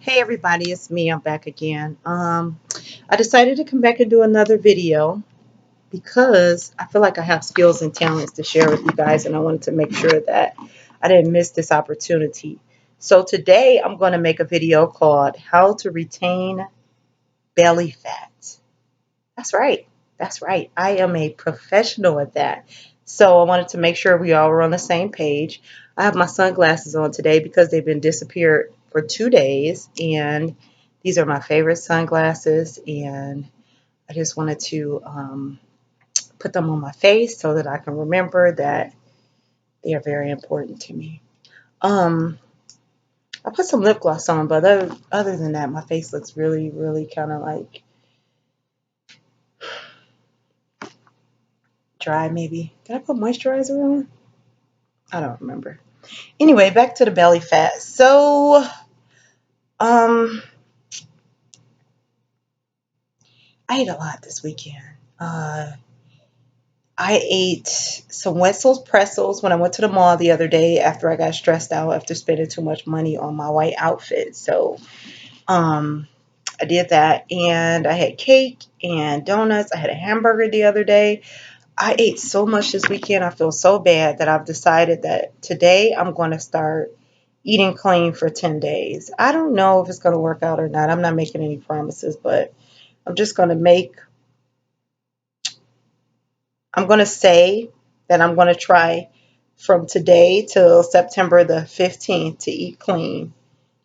Hey everybody, it's me. I'm back again. I decided to come back and do another video because I feel like I have skills and talents to share with you guys, and I wanted to make sure that I didn't miss this opportunity. So today I'm going to make a video called How to Retain Belly Fat. That's right. That's right. I am a professional at that. So I wanted to make sure we all were on the same page. I have my sunglasses on today because they've been disappeared for 2 days, and these are my favorite sunglasses. And I just wanted to put them on my face so that I can remember that they are very important to me. Um, I put some lip gloss on, but other than that, my face looks really, really kind of like dry. Maybe did I put moisturizer on? I don't remember. Anyway, back to the belly fat. So, um, I ate a lot this weekend. Uh, I ate some Wetzel's pretzels when I went to the mall the other day after I got stressed out after spending too much money on my white outfit. So, um, I did that, and I had cake and donuts. I had a hamburger the other day. I ate so much this weekend. I feel so bad that I've decided that today I'm going to start eating clean for 10 days. I don't know if it's going to work out or not. I'm not making any promises, but I'm just going to I'm going to say that I'm going to try from today till September the 15th to eat clean.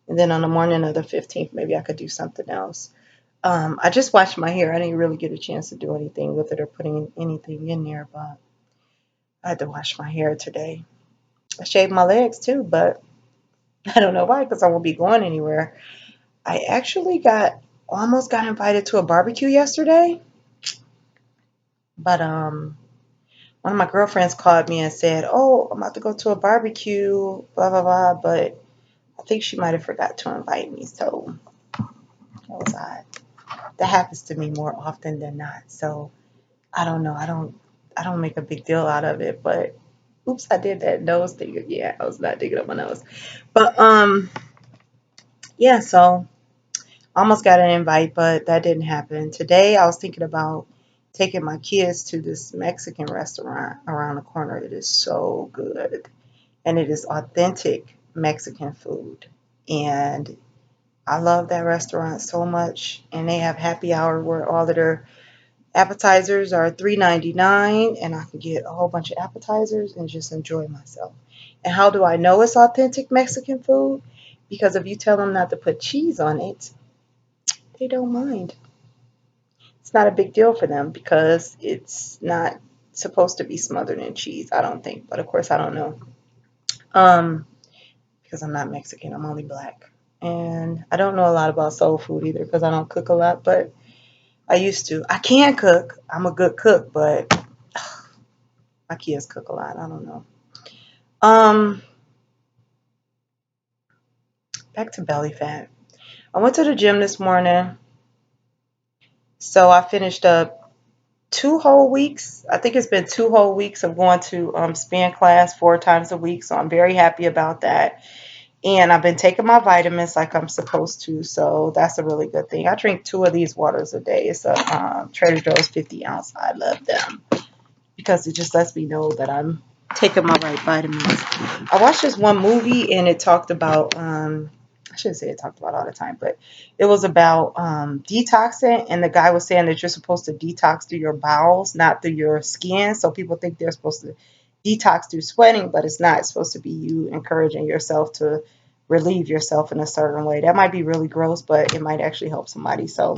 And then on the morning of the 15th, maybe I could do something else. I just washed my hair. I didn't really get a chance to do anything with it or putting anything in there, but I had to wash my hair today. I shaved my legs too, but I don't know why because I won't be going anywhere. I actually got almost got invited to a barbecue yesterday, but one of my girlfriends called me and said, "Oh, I'm about to go to a barbecue, blah blah blah," but I think she might have forgot to invite me, so that was odd. That happens to me more often than not. So I don't know. I don't make a big deal out of it, but oops, I did that nose thing. Yeah, I was not digging up my nose. But yeah, so almost got an invite, but that didn't happen. Today, I was thinking about taking my kids to this Mexican restaurant around the corner. It is so good, and it is authentic Mexican food. And I love that restaurant so much. And they have happy hour where all of their appetizers are $3.99, and I can get a whole bunch of appetizers and just enjoy myself. And how do I know it's authentic Mexican food? Because if you tell them not to put cheese on it, they don't mind. It's not a big deal for them because it's not supposed to be smothered in cheese, I don't think. But of course, I don't know. Um, because I'm not Mexican, I'm only black. And I don't know a lot about soul food either because I don't cook a lot, but I used to. I can cook. I'm a good cook, but my kids cook a lot. I don't know. Um, Back to belly fat. I went to the gym this morning, so I finished up 2 whole weeks. I think it's been 2 whole weeks of going to spin class 4 times a week, so I'm very happy about that. And I've been taking my vitamins like I'm supposed to, so that's a really good thing. I drink 2 of these waters a day. It's a Trader Joe's 50 ounce. I love them because it just lets me know that I'm taking my right vitamins. I watched this one movie and it talked about I shouldn't say it talked about all the time, but it was about detoxing, and the guy was saying that you're supposed to detox through your bowels, not through your skin. So people think they're supposed to detox through sweating, but it's not. It's supposed to be you encouraging yourself to relieve yourself in a certain way. That might be really gross, but it might actually help somebody. So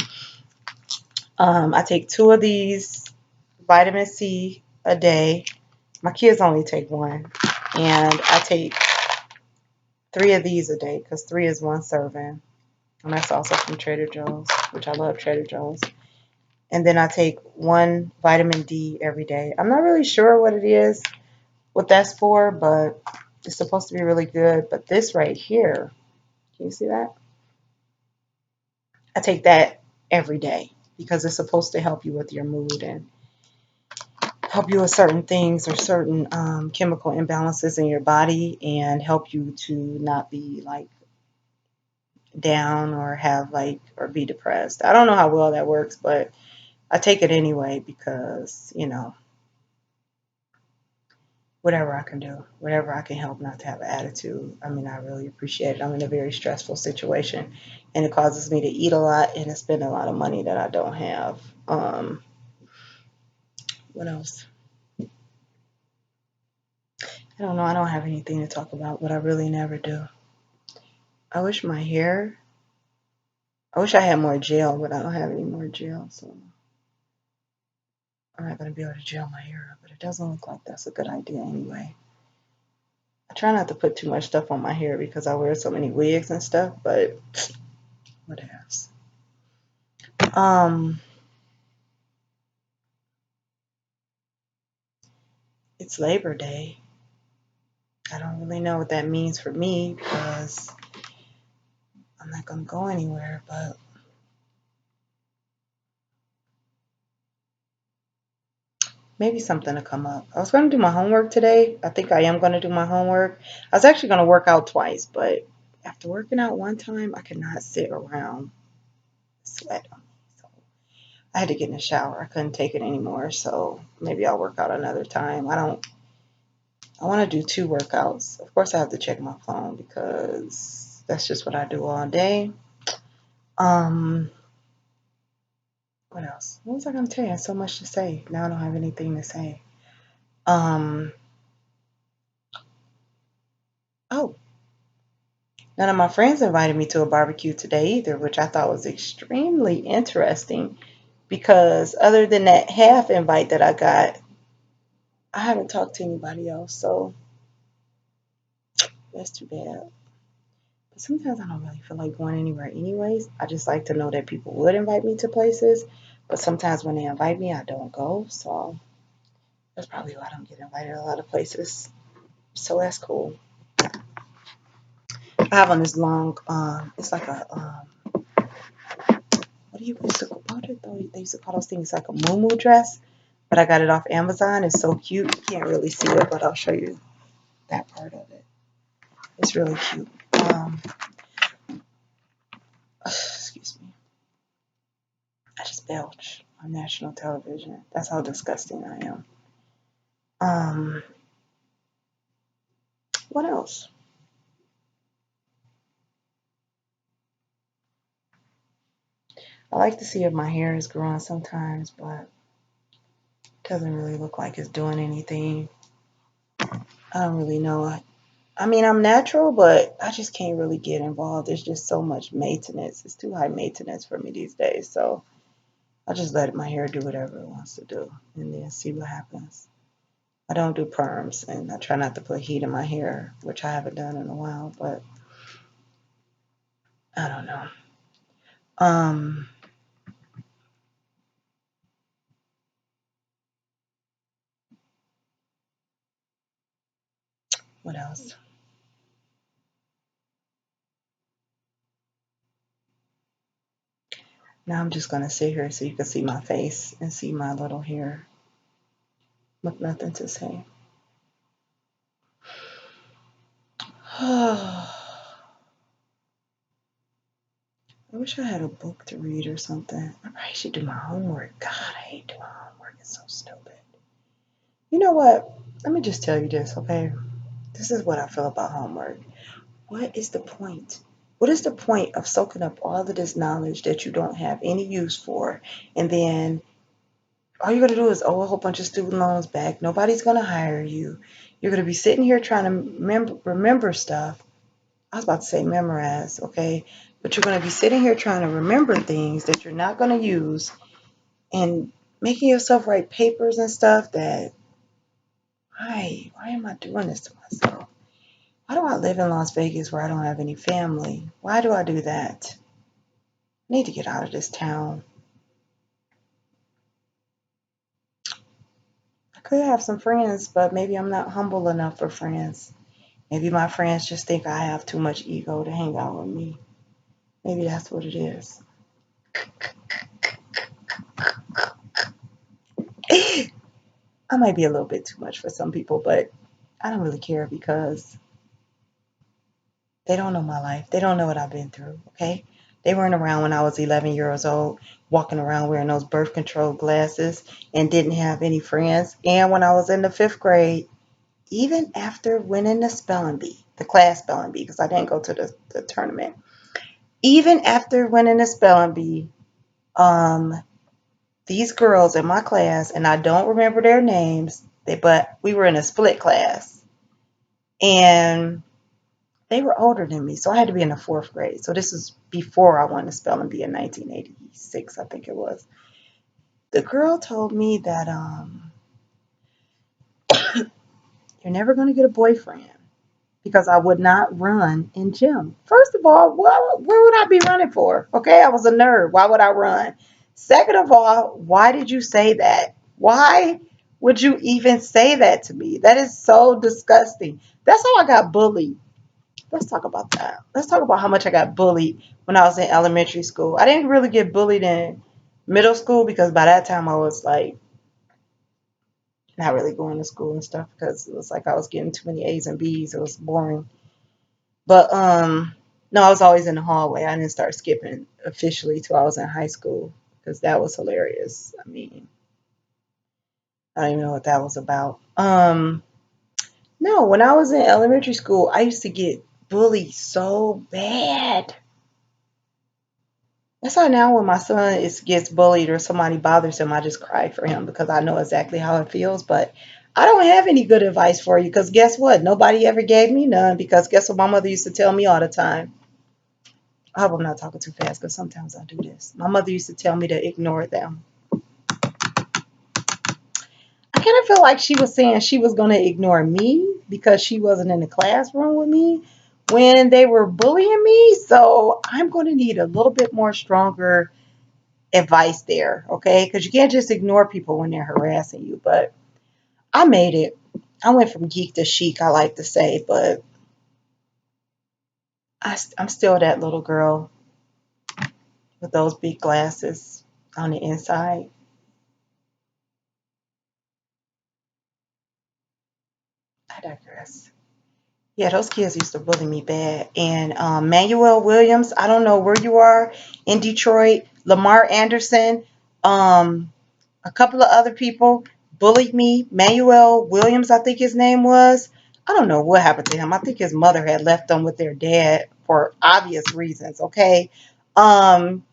I take 2 of these vitamin C a day. My kids only take one, and I take 3 of these a day because three is one serving, and that's also from Trader Joe's, which I love Trader Joe's. And then I take one vitamin D every day. I'm not really sure what it is, what that's for, but it's supposed to be really good. But this right here, can you see that? I take that every day because it's supposed to help you with your mood and help you with certain things or certain chemical imbalances in your body and help you to not be like down or have like or be depressed. I don't know how well that works, but I take it anyway because, whatever I can do, whatever I can help not to have an attitude. I mean, I really appreciate it. I'm in a very stressful situation and it causes me to eat a lot and to spend a lot of money that I don't have. What else? I don't know. I don't have anything to talk about, but I really never do. I wish my hair, I wish I had more gel, but I don't have any more gel, so I'm not going to be able to gel my hair up, but it doesn't look like that's a good idea anyway. I try not to put too much stuff on my hair because I wear so many wigs and stuff, but what else? Um, it's Labor Day. I don't really know what that means for me because I'm not going to go anywhere, but maybe something to come up. I was going to do my homework today. I think I am going to do my homework. I was actually going to work out twice, but after working out one time, I could not sit around sweat on me. So I had to get in the shower. I couldn't take it anymore. So maybe I'll work out another time. I want to do two workouts. Of course, I have to check my phone because that's just what I do all day. Um, what else? What was I going to tell you? I had so much to say. Now I don't have anything to say. Um, oh, none of my friends invited me to a barbecue today either, which I thought was extremely interesting because other than that half invite that I got, I haven't talked to anybody else. So that's too bad. But sometimes I don't really feel like going anywhere anyways. I just like to know that people would invite me to places. But sometimes when they invite me, I don't go. So that's probably why I don't get invited a lot of places. So that's cool. I have on this long, it's like a, what do you used to, what did they used to call those things? Like a muumuu dress. But I got it off Amazon. It's so cute. You can't really see it, but I'll show you that part of it. It's really cute. Excuse me. I just belch on national television. That's how disgusting I am. Um, what else? I like to see if my hair is growing sometimes, but it doesn't really look like it's doing anything. I don't really know. I mean, I'm natural, but I just can't really get involved. There's just so much maintenance. It's too high maintenance for me these days. So I just let my hair do whatever it wants to do and then see what happens. I don't do perms and I try not to put heat in my hair, which I haven't done in a while, but I don't know. Um, what else? Now I'm just gonna sit here so you can see my face and see my little hair with nothing to say. I wish I had a book to read or something. I probably should do my homework. God, I hate doing homework. It's so stupid. You know what? Let me just tell you this, okay? This is what I feel about homework. What is the point? What is the point of soaking up all of this knowledge that you don't have any use for? And then all you're going to do is owe a whole bunch of student loans back. Nobody's going to hire you. You're going to be sitting here trying to remember stuff. I was about to say memorize, okay? But you're going to be sitting here trying to remember things that you're not going to use and making yourself write papers and stuff that, why am I doing this to myself? Why do I live in Las Vegas where I don't have any family? Why do I do that? I need to get out of this town. I could have some friends, but maybe I'm not humble enough for friends. Maybe my friends just think I have too much ego to hang out with me. Maybe that's what it is. I might be a little bit too much for some people, but I don't really care because They don't know my life. They don't know what I've been through, okay? They weren't around when I was 11 years old, walking around wearing those birth control glasses and didn't have any friends. And when I was in the fifth grade, even after winning the spelling bee, the class spelling bee, because I didn't go to the tournament, even after winning the spelling bee, um, these girls in my class, and I don't remember their names, but we were in a split class, and they were older than me, so I had to be in the fourth grade. So this is before I won the spelling bee in 1986, I think it was. The girl told me that you're never going to get a boyfriend because I would not run in gym. First of all, where would I be running for? Okay, I was a nerd. Why would I run? Second of all, why did you say that? Why would you even say that to me? That is so disgusting. That's how I got bullied. Let's talk about that. Let's talk about how much I got bullied when I was in elementary school. I didn't really get bullied in middle school because by that time I was like not really going to school and stuff because it was like I was getting too many A's and B's. It was boring. But no, I was always in the hallway. I didn't start skipping officially till I was in high school because that was hilarious. I mean, I don't even know what that was about. No, when I was in elementary school, I used to get bullied so bad. That's why now when my son gets bullied or somebody bothers him, I just cry for him because I know exactly how it feels. But I don't have any good advice for you because guess what? Nobody ever gave me none because guess what my mother used to tell me all the time? I hope I'm not talking too fast because sometimes I do this. My mother used to tell me to ignore them. I kind of feel like she was saying she was going to ignore me because she wasn't in the classroom with me when they were bullying me. So I'm going to need a little bit more stronger advice there, okay? Because you can't just ignore people when they're harassing you. But I made it. I went from geek to chic, I like to say, but I'm still that little girl with those big glasses on the inside. I digress. Yeah, those kids used to bully me bad. And Manuel Williams, I don't know where you are in Detroit, Lamar Anderson, um, a couple of other people bullied me. Manuel Williams, I think his name was. I don't know what happened to him. I think his mother had left him with their dad for obvious reasons, okay? Um,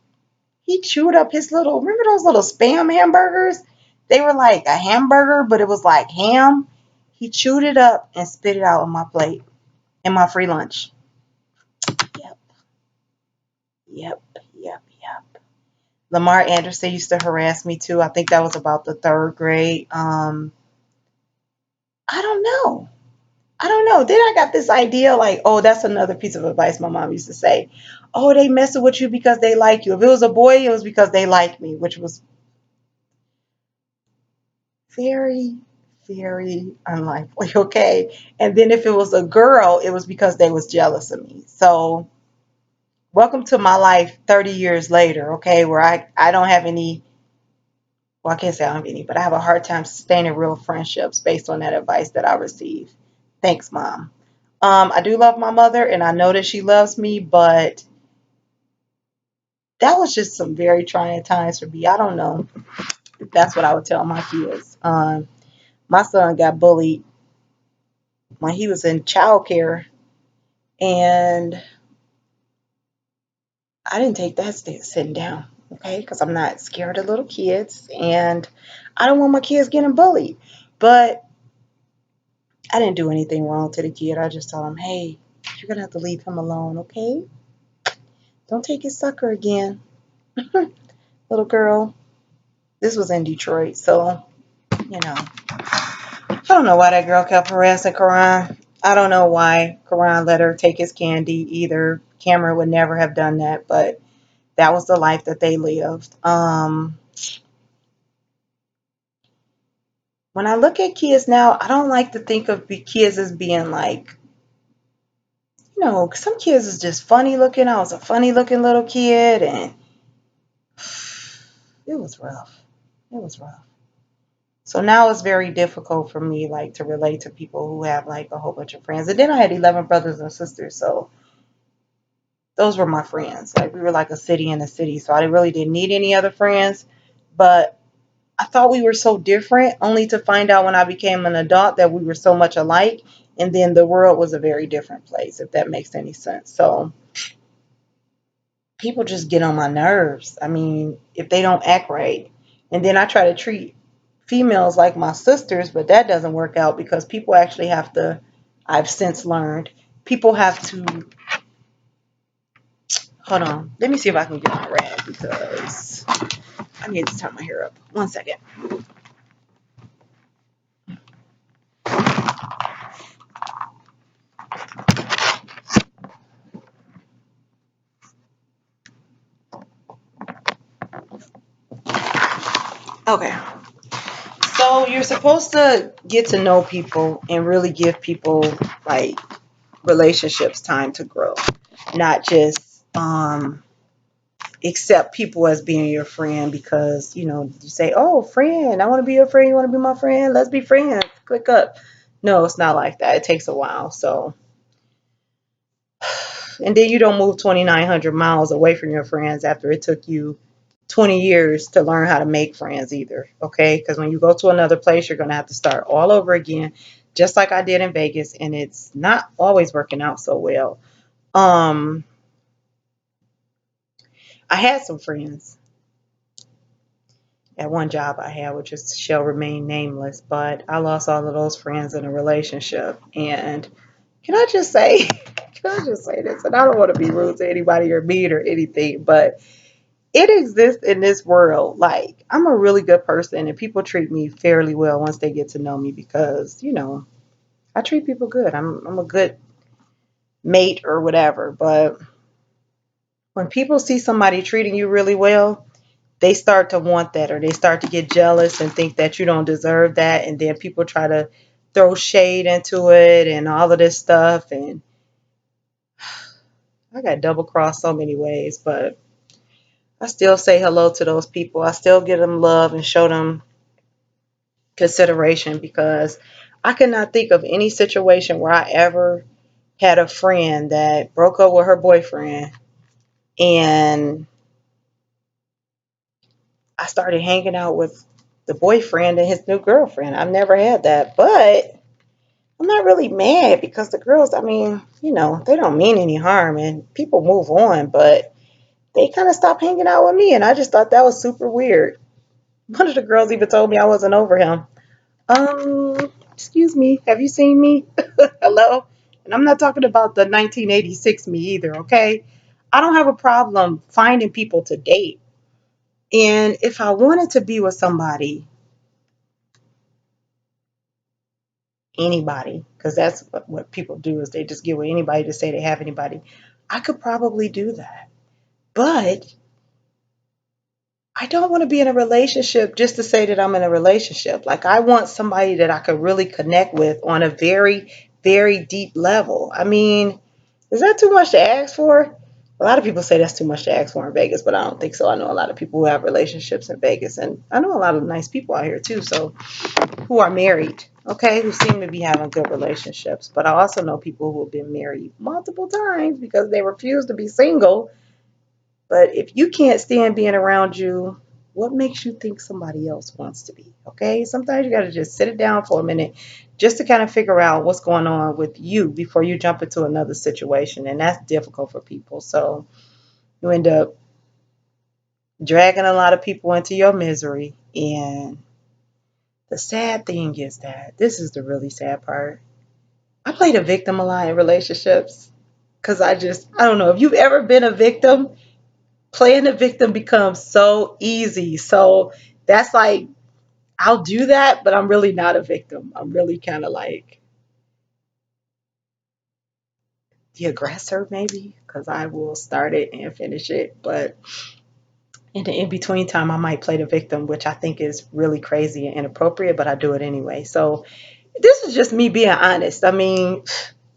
he chewed up his little, remember those little spam hamburgers? They were like a hamburger, but it was like ham. He chewed it up and spit it out on my plate in my free lunch. Yep, yep, yep. Lamar Anderson used to harass me too. I think that was about the third grade. I don't know. I don't know. Then I got this idea like, oh, that's another piece of advice my mom used to say. Oh, they messing with you because they like you. If it was a boy, it was because they like me, which was very, very unlikely. Okay. And then if it was a girl, it was because they was jealous of me. So welcome to my life 30 years later, okay, where I don't have any, well, I can't say I don't have any, but I have a hard time sustaining real friendships based on that advice that I received. Thanks, Mom. I do love my mother and I know that she loves me, but that was just some very trying times for me. I don't know if that's what I would tell my kids. My son got bullied when he was in childcare, and I didn't take that sitting down, okay, because I'm not scared of little kids, and I don't want my kids getting bullied. But I didn't do anything wrong to the kid. I just told him, hey, you're gonna have to leave him alone, okay? Don't take his sucker again, little girl. This was in Detroit, so you know. I don't know why that girl kept harassing Karan. I don't know why Karan let her take his candy either. Cameron would never have done that, but that was the life that they lived. When I look at kids now, I don't like to think of kids as being like, some kids is just funny looking. I was a funny looking little kid, and it was rough. It was rough. So now it's very difficult for me, like, to relate to people who have like a whole bunch of friends. And then I had 11 brothers and sisters, so those were my friends. Like we were like a city in a city, so I really didn't need any other friends. But I thought we were so different, only to find out when I became an adult that we were so much alike, and then the world was a very different place, if that makes any sense. So people just get on my nerves. I mean, if they don't act right. And then I try to treat females like my sisters, but that doesn't work out because people actually have to, I've since learned, people have to, hold on, let me see if I can get my rag because I need to turn my hair up. 1 second. Okay. So you're supposed to get to know people and really give people like relationships time to grow, not just accept people as being your friend because you say, "Oh, friend, I want to be your friend. You want to be my friend? Let's be friends. Click up." No, it's not like that. It takes a while. So, and then you don't move 2,900 miles away from your friends after it took you 20 years to learn how to make friends either. Okay, because when you go to another place, you're going to have to start all over again, just like I did in Vegas, and it's not always working out so well. Um, I had some friends at one job I had, which is shall remain nameless, but I lost all of those friends in a relationship. And can I just say, can I just say this? And I don't want to be rude to anybody or mean or anything, but it exists in this world. Like, I'm a really good person, and people treat me fairly well once they get to know me because, I treat people good. I'm a good mate or whatever. But when people see somebody treating you really well, they start to want that, or they start to get jealous and think that you don't deserve that, and then people try to throw shade into it and all of this stuff. And I got double crossed so many ways, but I still say hello to those people. I still give them love and show them consideration because I cannot think of any situation where I ever had a friend that broke up with her boyfriend and I started hanging out with the boyfriend and his new girlfriend. I've never had that, but I'm not really mad because the girls, I mean, they don't mean any harm and people move on, but they kind of stopped hanging out with me and I just thought that was super weird. One of the girls even told me I wasn't over him. Excuse me, have you seen me? Hello? And I'm not talking about the 1986 me either, okay? I don't have a problem finding people to date. And if I wanted to be with somebody, anybody, because that's what people do is they just get with anybody to say they have anybody, I could probably do that. But I don't want to be in a relationship just to say that I'm in a relationship. Like, I want somebody that I could really connect with on a very, very deep level. I mean, is that too much to ask for? A lot of people say that's too much to ask for in Vegas, but I don't think so. I know a lot of people who have relationships in Vegas, and I know a lot of nice people out here too. So, who are married, okay, who seem to be having good relationships. But I also know people who have been married multiple times because they refuse to be single. But if you can't stand being around you, what makes you think somebody else wants to be? Okay, sometimes you got to just sit it down for a minute just to kind of figure out what's going on with you before you jump into another situation. And that's difficult for people. So you end up dragging a lot of people into your misery. And the sad thing is that this is the really sad part. I played a victim a lot in relationships because I don't know if you've ever been a victim. Playing a victim becomes so easy. So that's like, I'll do that, but I'm really not a victim. I'm really kind of like the aggressor, maybe, because I will start it and finish it. But in the in between time, I might play the victim, which I think is really crazy and inappropriate, but I do it anyway. So this is just me being honest. I mean,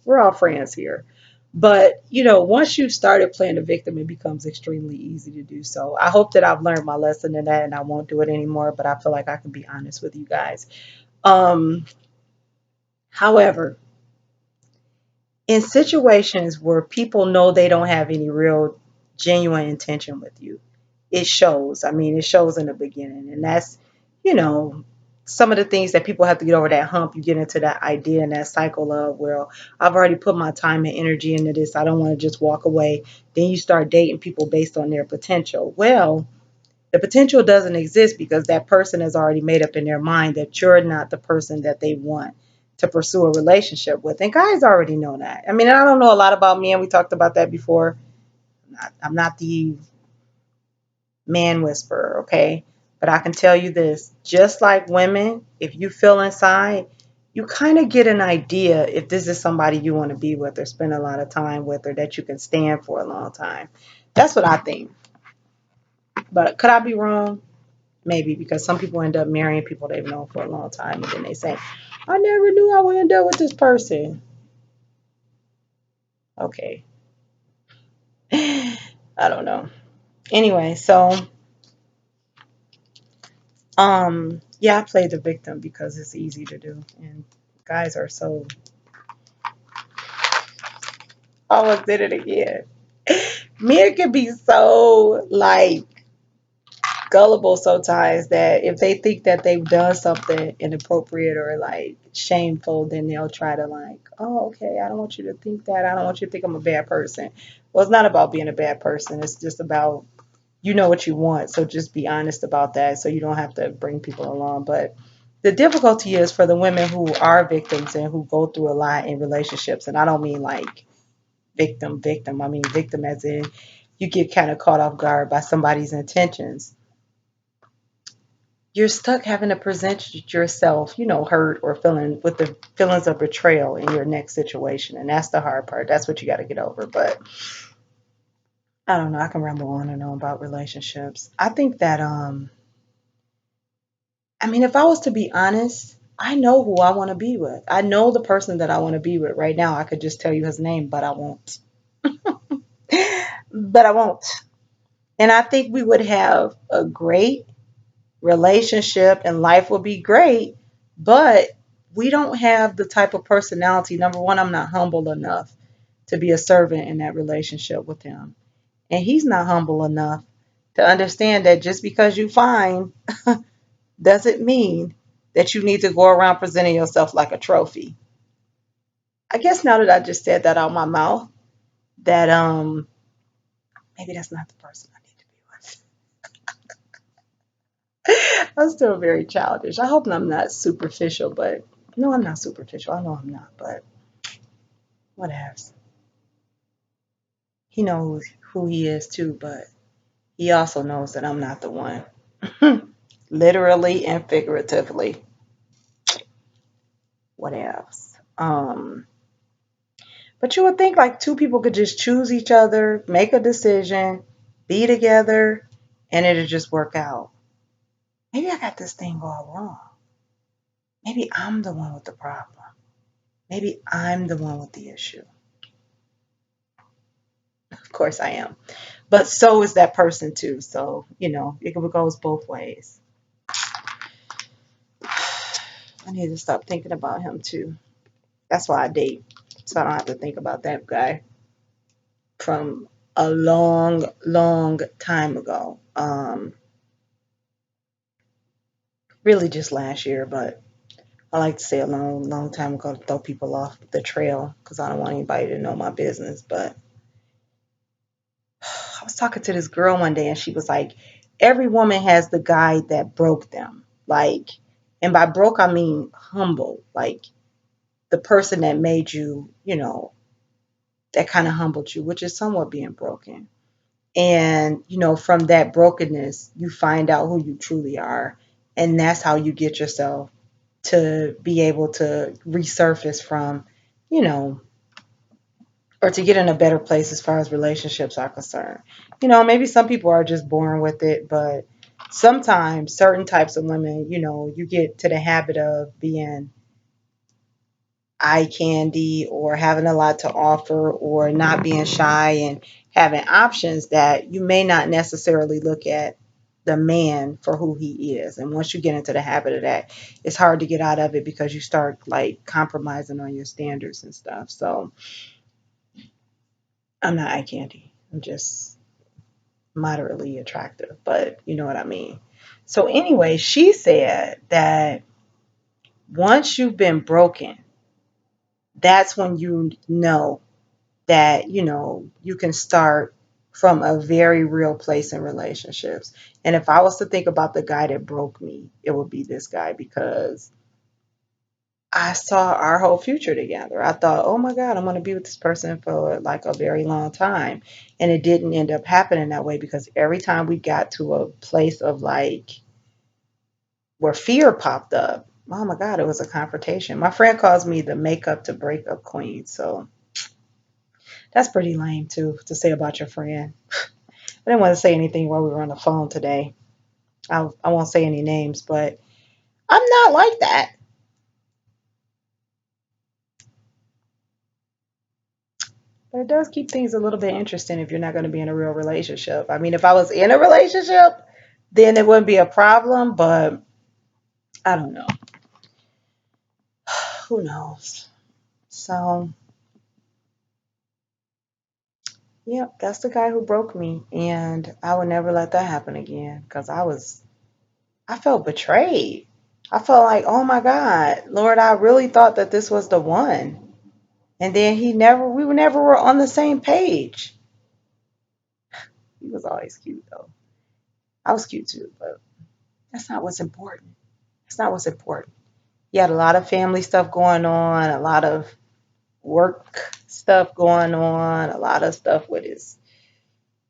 we're all friends here. But, once you've started playing the victim, it becomes extremely easy to do so. I hope that I've learned my lesson in that and I won't do it anymore, but I feel like I can be honest with you guys. Um, However, in situations where people know they don't have any real genuine intention with you, it shows. I mean, it shows in the beginning. And that's, you know, some of the things that people have to get over that hump. You get into that idea and that cycle of, well, I've already put my time and energy into this. I don't want to just walk away. Then you start dating people based on their potential. Well, the potential doesn't exist because that person has already made up in their mind that you're not the person that they want to pursue a relationship with. And guys already know that. I mean, I don't know a lot about men. We talked about that before. I'm not the man whisperer, okay? But I can tell you this, just like women, if you feel inside, you kind of get an idea if this is somebody you want to be with or spend a lot of time with or that you can stand for a long time. That's what I think. But could I be wrong? Maybe, because some people end up marrying people they've known for a long time and then they say, I never knew I would end up with this person. Okay. I don't know. Anyway, so yeah, I play the victim because it's easy to do. And guys are so, I almost did it again. Men can be so like gullible sometimes that if they think that they've done something inappropriate or like shameful, then they'll try to like, oh, okay, I don't want you to think that. I don't want you to think I'm a bad person. Well, it's not about being a bad person. It's just about you know what you want. So just be honest about that so you don't have to bring people along. But the difficulty is for the women who are victims and who go through a lot in relationships. And I don't mean like victim. I mean victim as in you get kind of caught off guard by somebody's intentions. You're stuck having to present yourself, hurt or feeling with the feelings of betrayal in your next situation. And that's the hard part. That's what you got to get over. But I don't know. I can ramble on and on about relationships. I think that, I mean, if I was to be honest, I know who I want to be with. I know the person that I want to be with right now. I could just tell you his name, but I won't. But I won't. And I think we would have a great relationship and life would be great, but we don't have the type of personality. Number one, I'm not humble enough to be a servant in that relationship with him. And he's not humble enough to understand that just because you fine doesn't mean that you need to go around presenting yourself like a trophy. I guess now that I just said that out my mouth, that maybe that's not the person I need to be with. I'm still very childish. I hope I'm not superficial, but no, I'm not superficial. I know I'm not, but what else? He knows who he is too, but he also knows that I'm not the one. Literally and figuratively. What else? But you would think like two people could just choose each other, make a decision, be together, and it'll just work out. Maybe I got this thing all wrong. Maybe I'm the one with the problem. Maybe I'm the one with the issue. Of course I am. But so is that person too. So, it goes both ways. I need to stop thinking about him too. That's why I date. So I don't have to think about that guy from a long, long time ago. Really just last year, but I like to say a long, long time ago to throw people off the trail because I don't want anybody to know my business. But I was talking to this girl one day and she was like, every woman has the guy that broke them. Like, and by broke, I mean humble. Like the person that made you, that kind of humbled you, which is somewhat being broken. And, from that brokenness, you find out who you truly are. And that's how you get yourself to be able to resurface from, you know, or to get in a better place as far as relationships are concerned. Maybe some people are just born with it, but sometimes certain types of women, you get to the habit of being eye candy or having a lot to offer or not being shy and having options that you may not necessarily look at the man for who he is. And once you get into the habit of that, it's hard to get out of it because you start like compromising on your standards and stuff. So I'm not eye candy. I'm just moderately attractive, but you know what I mean. So anyway, she said that once you've been broken, that's when you know that, you can start from a very real place in relationships. And if I was to think about the guy that broke me, it would be this guy because I saw our whole future together. I thought, oh my God, I'm going to be with this person for like a very long time. And it didn't end up happening that way because every time we got to a place of like where fear popped up, oh my God, it was a confrontation. My friend calls me the makeup to breakup queen. So that's pretty lame too to say about your friend. I didn't want to say anything while we were on the phone today. I won't say any names, but I'm not like that. But it does keep things a little bit interesting if you're not going to be in a real relationship. I mean, if I was in a relationship, then it wouldn't be a problem, but I don't know. Who knows? So, yep, that's the guy who broke me. And I would never let that happen again because I felt betrayed. I felt like, oh my God, Lord, I really thought that this was the one. And then we were never were on the same page. He was always cute though. I was cute too, but that's not what's important. That's not what's important. He had a lot of family stuff going on, a lot of work stuff going on, a lot of stuff with his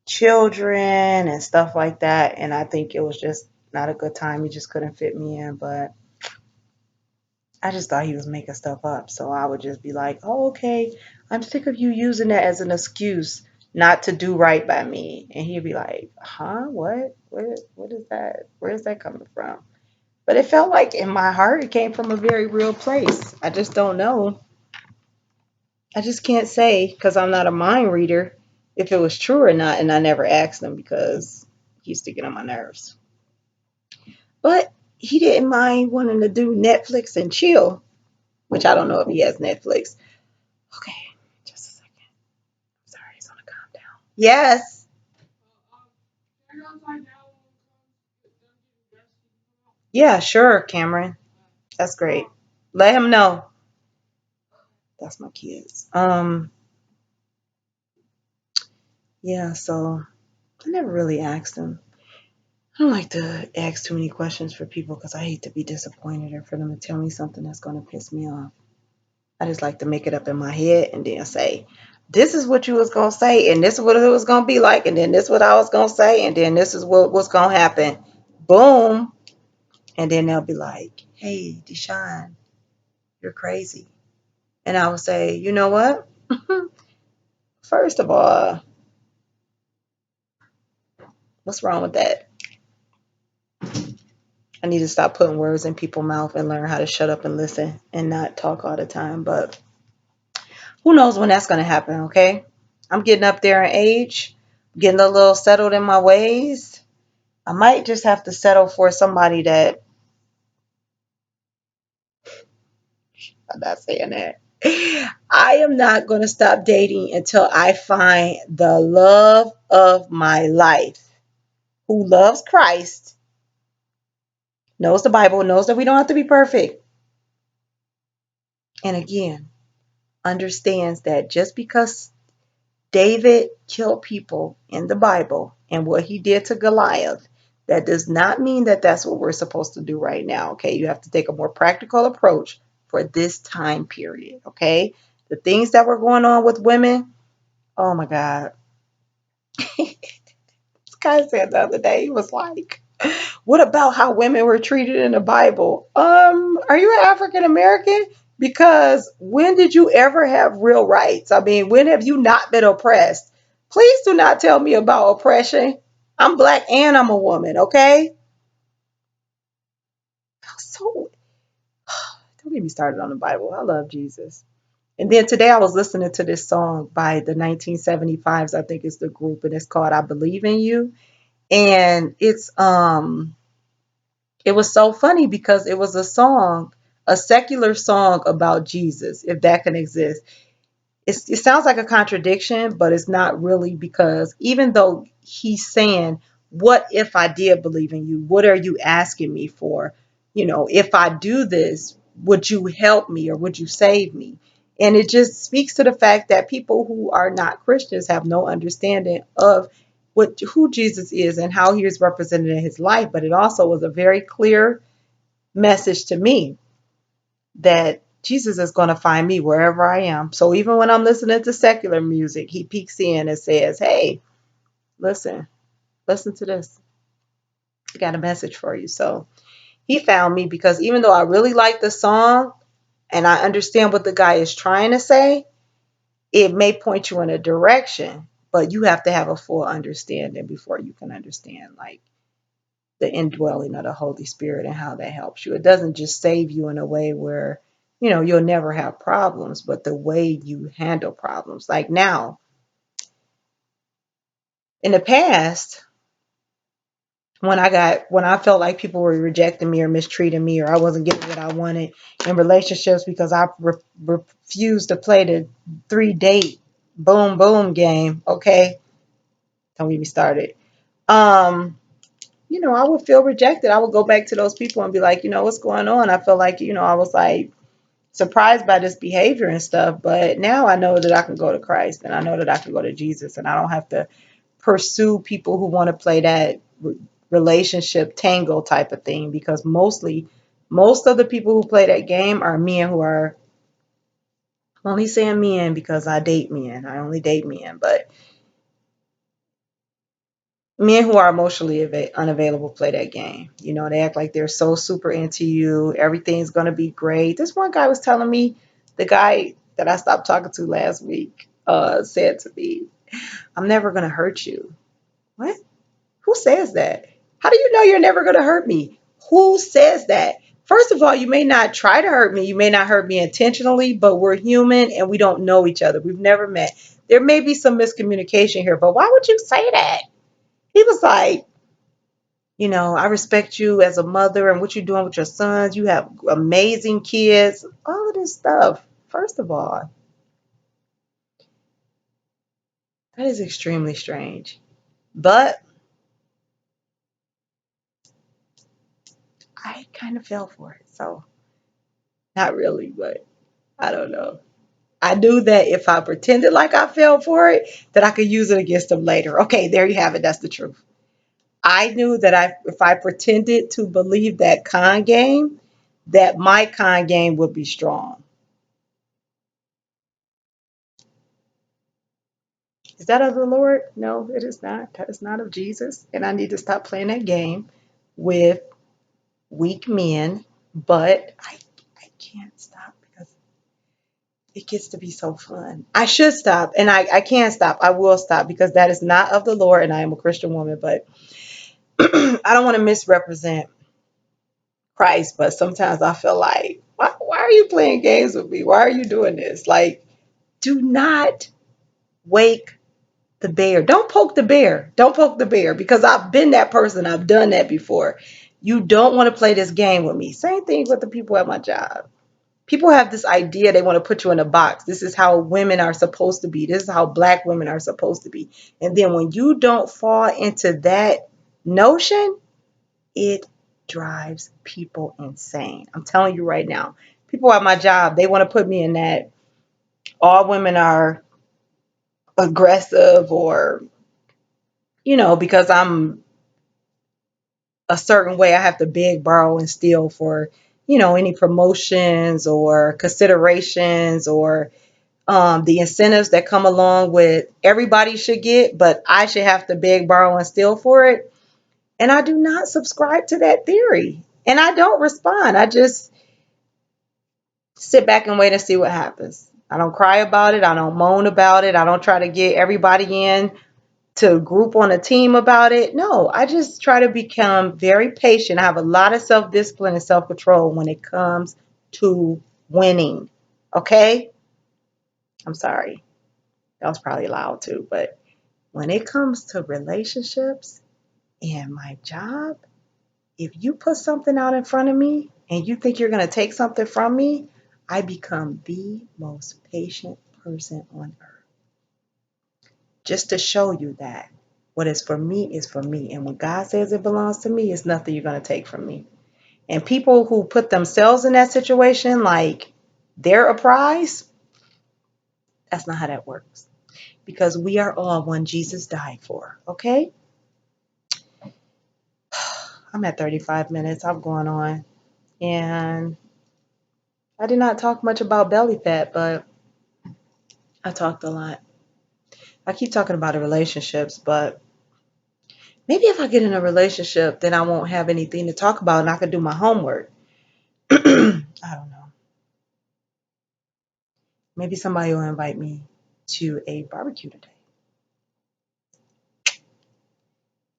children and stuff like that. And I think it was just not a good time. He just couldn't fit me in. But I just thought he was making stuff up. So I would just be like, oh, okay, I'm sick of you using that as an excuse not to do right by me. And he'd be like, huh? What? What is that? Where is that coming from? But it felt like in my heart, it came from a very real place. I just don't know. I just can't say because I'm not a mind reader if it was true or not. And I never asked him because he used to get on my nerves. But he didn't mind wanting to do Netflix and chill, which I don't know if he has Netflix. Okay, just a second. Sorry, it's gonna calm down. Yes. Yeah, sure, Cameron. That's great. Let him know. That's my kids. Yeah, so I never really asked him. I don't like to ask too many questions for people because I hate to be disappointed or for them to tell me something that's going to piss me off. I just like to make it up in my head and then say, this is what you was going to say, and this is what it was going to be like, and then this is what I was going to say, and then this is what was going to happen. Boom. And then they'll be like, hey, Deshaun, you're crazy. And I will say, you know what? First of all, what's wrong with that? I need to stop putting words in people's mouth and learn how to shut up and listen and not talk all the time. But who knows when that's going to happen, okay? I'm getting up there in age, getting a little settled in my ways. I might just have to settle for somebody that, I'm not saying that. I am not going to stop dating until I find the love of my life who loves Christ, knows the Bible, knows that we don't have to be perfect. And again, understands that just because David killed people in the Bible and what he did to Goliath, that does not mean that that's what we're supposed to do right now. Okay. You have to take a more practical approach for this time period. Okay. The things that were going on with women, oh my God. This guy said the other day, he was like, what about how women were treated in the Bible? Are you African American? Because when did you ever have real rights? I mean, when have you not been oppressed? Please do not tell me about oppression. I'm black and I'm a woman, okay? So don't get me started on the Bible. I love Jesus. And then today I was listening to this song by the 1975s, I think it's the group, and it's called I Believe in You. And it was so funny because it was a song, a secular song about Jesus, if that can exist. it sounds like a contradiction, but it's not really, because even though he's saying, what if I did believe in you? What are you asking me for? If I do this, would you help me or would you save me? And it just speaks to the fact that people who are not Christians have no understanding of who Jesus is and how he is represented in his life. But it also was a very clear message to me that Jesus is going to find me wherever I am. So even when I'm listening to secular music, he peeks in and says, hey, listen, listen to this. I got a message for you. So he found me because even though I really like the song and I understand what the guy is trying to say, it may point you in a direction, but you have to have a full understanding before you can understand, like, the indwelling of the Holy Spirit and how that helps you. It doesn't just save you in a way where, you'll never have problems, but the way you handle problems. Like now, in the past, when I felt like people were rejecting me or mistreating me, or I wasn't getting what I wanted in relationships because I refused to play the 3 date boom boom game. Okay, don't get me started. Um, I would feel rejected. I would go back to those people and be like, what's going on? I feel like, I was like surprised by this behavior and stuff. But now I know that I can go to Christ and I know that I can go to Jesus and I don't have to pursue people who want to play that relationship tango type of thing, because most of the people who play that game are men who are, I'm only saying men because I date men. I only date men, but men who are emotionally unavailable play that game. They act like they're so super into you. Everything's going to be great. This one guy was telling me, the guy that I stopped talking to last week, said to me, I'm never going to hurt you. What? Who says that? How do you know you're never going to hurt me? Who says that? First of all, you may not try to hurt me. You may not hurt me intentionally, but we're human and we don't know each other. We've never met. There may be some miscommunication here, but why would you say that? He was like, I respect you as a mother and what you're doing with your sons. You have amazing kids, all of this stuff. First of all, that is extremely strange. But I kind of fell for it. So, not really, but I don't know. I knew that if I pretended like I fell for it, that I could use it against them later. Okay, there you have it. That's the truth. I knew that if I pretended to believe that con game, that my con game would be strong. Is that of the Lord? No, it is not. That is not of Jesus. And I need to stop playing that game with weak men. But I can't stop because it gets to be so fun. I should stop, and I can't stop. I will stop because that is not of the Lord, and I am a Christian woman. But I don't want to misrepresent Christ. But sometimes I feel like, why are you playing games with me? Why are you doing this? Like, do not wake the bear. Don't poke the bear. Don't poke the bear, because I've been that person. I've done that before. You don't want to play this game with me. Same thing with the people at my job. People have this idea they want to put you in a box. This is how women are supposed to be. This is how black women are supposed to be. And then when you don't fall into that notion, it drives people insane. I'm telling you right now. People at my job, they want to put me in that all women are aggressive, or because I'm a certain way, I have to beg, borrow, and steal for, any promotions or considerations, or the incentives that come along with everybody should get, but I should have to beg, borrow, and steal for it. And I do not subscribe to that theory. And I don't respond. I just sit back and wait and see what happens. I don't cry about it. I don't moan about it. I don't try to get everybody in to group on a team about it. No, I just try to become very patient. I have a lot of self discipline and self control when it comes to winning. Okay? I'm sorry. That was probably loud too. But when it comes to relationships and my job, if you put something out in front of me and you think you're going to take something from me, I become the most patient person on earth. Just to show you that what is for me is for me. And when God says it belongs to me, it's nothing you're going to take from me. And people who put themselves in that situation like they're a prize, that's not how that works. Because we are all one Jesus died for. Okay? I'm at 35 minutes. I'm going on. And I did not talk much about belly fat, but I talked a lot. I keep talking about the relationships, but maybe if I get in a relationship, then I won't have anything to talk about and I can do my homework. I don't know. Maybe somebody will invite me to a barbecue today.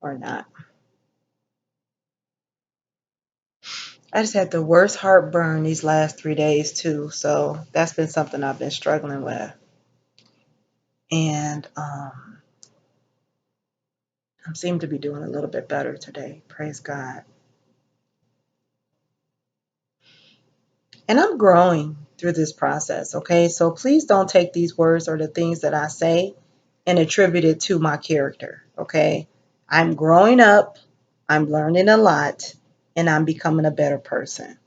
Or not. I just had the worst heartburn these last 3 days too. So that's been something I've been struggling with. And I seem to be doing a little bit better today. Praise God. And I'm growing through this process, okay? So please don't take these words or the things that I say and attribute it to my character, okay? I'm growing up, I'm learning a lot, and I'm becoming a better person,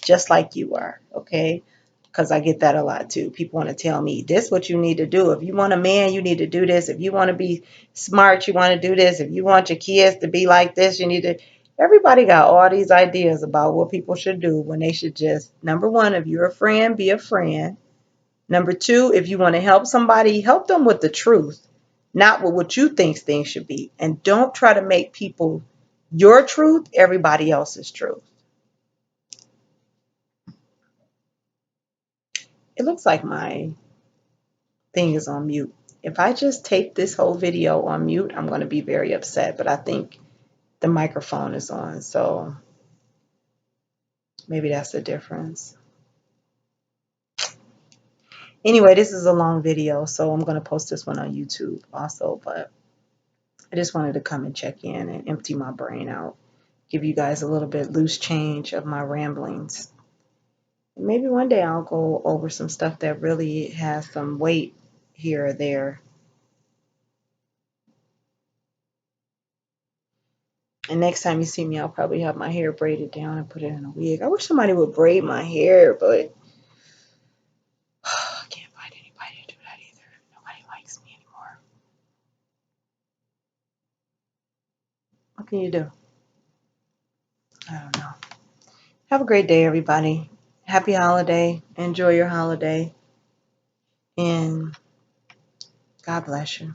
just like you are, okay? Because I get that a lot too. People want to tell me, this is what you need to do. If you want a man, you need to do this. If you want to be smart, you want to do this. If you want your kids to be like this, you need to. Everybody got all these ideas about what people should do when they should just, number one, if you're a friend, be a friend. Number two, if you want to help somebody, help them with the truth, not with what you think things should be. And don't try to make people your truth everybody else's truth. It looks like my thing is on mute. If I just tape this whole video on mute, I'm going to be very upset, but I think the microphone is on, so maybe that's the difference. Anyway, this is a long video, so I'm going to post this one on YouTube also, but I just wanted to come and check in and empty my brain out, give you guys a little bit loose change of my ramblings. Maybe one day I'll go over some stuff that really has some weight here or there. And next time you see me, I'll probably have my hair braided down and put it in a wig. I wish somebody would braid my hair, but I can't find anybody to do that either. Nobody likes me anymore. What can you do? I don't know. Have a great day, everybody. Happy holiday. Enjoy your holiday. And God bless you.